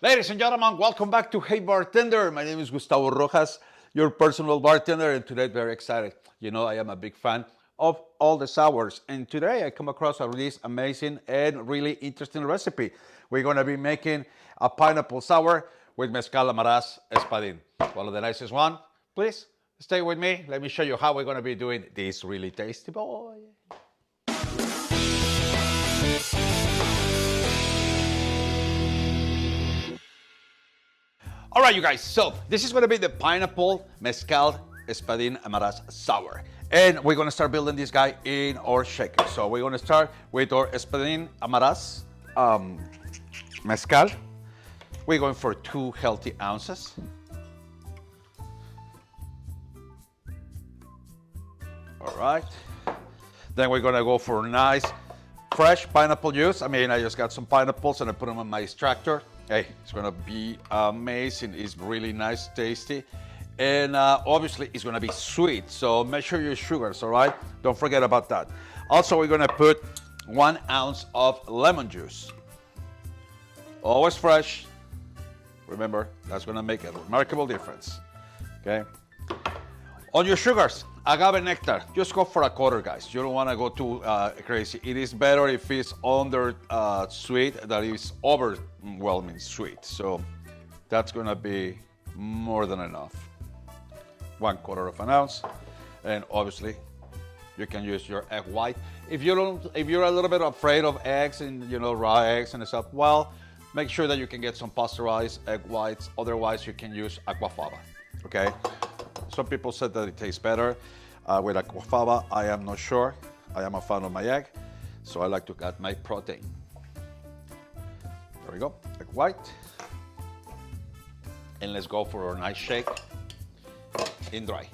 Ladies and gentlemen, welcome back to Hey Bartender. My name is Gustavo Rojas, your personal bartender, and today very excited. You know, I am a big fan of all the sours, and today I come across this amazing and really interesting recipe. We're going to be making a pineapple sour with Mezcal Espadin. One of the nicest one. Please stay with me. Let me show you how we're going to be doing this really tasty boy. All right, you guys, so this is going to be the pineapple Mezcal Espadin Amaras sour. And we're going to start building this guy in our shaker. So we're going to start with our Espadin Amaras Mezcal. We're going for 2 healthy ounces. All right. Then we're going to go for nice fresh pineapple juice. I mean, I just got some pineapples and I put them in my extractor. Hey, it's gonna be amazing. It's really nice, tasty, and obviously it's gonna be sweet. So measure your sugars, all right? Don't forget about that. Also, we're gonna put 1 ounce of lemon juice. Always fresh. Remember, that's gonna make a remarkable difference. Okay. On your sugars, agave nectar, just go for a quarter, guys. You don't want to go too crazy. It is better if it's under sweet than it's overwhelming sweet. So that's going to be more than enough. 1/4 of an ounce. And obviously, you can use your egg white. If you're a little bit afraid of eggs and raw eggs and stuff, well, make sure that you can get some pasteurized egg whites. Otherwise, you can use aquafaba. Okay. Some people said that it tastes better with aquafaba. I am not sure. I am a fan of my egg, so I like to add my protein. There we go, egg white. And let's go for a nice shake in dry.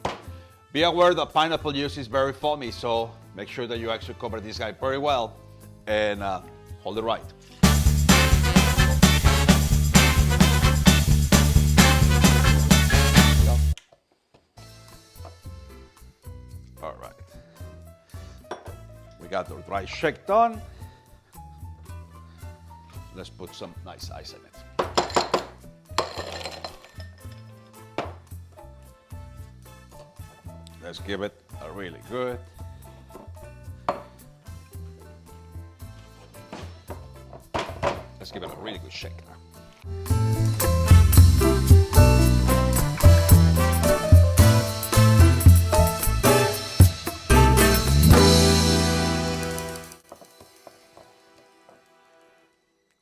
Be aware that pineapple juice is very foamy, so make sure that you actually cover this guy very well and hold it right. All right, we got the dry shake done. Let's put some nice ice in it. Let's give it a really good. Let's give it a really good shake now.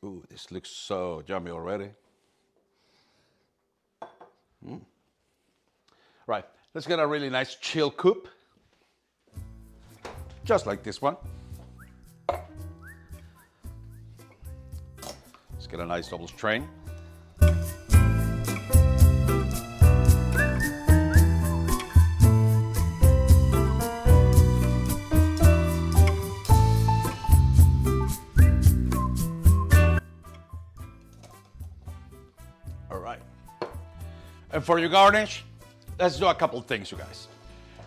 Ooh, this looks so yummy already. Right, let's get a really nice chill coupe. Just like this one. Let's get a nice double strain. And for your garnish, let's do a couple things, you guys.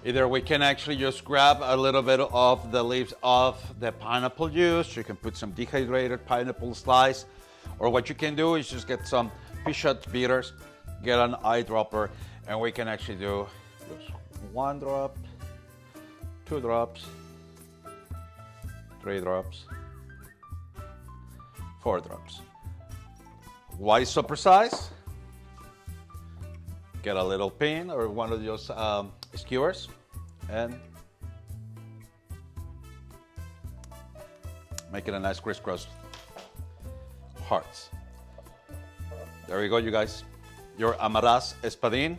Either we can actually just grab a little bit of the leaves of the pineapple juice. You can put some dehydrated pineapple slice. Or what you can do is just get some Pichet bitters, get an eyedropper, and we can actually do just 1 drop, 2 drops, 3 drops, 4 drops. Why so precise? Get a little pin or one of those skewers and make it a nice crisscross hearts. There you go, you guys. Your Amaras Espadin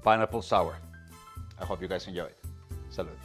pineapple sour. I hope you guys enjoy it. Salud.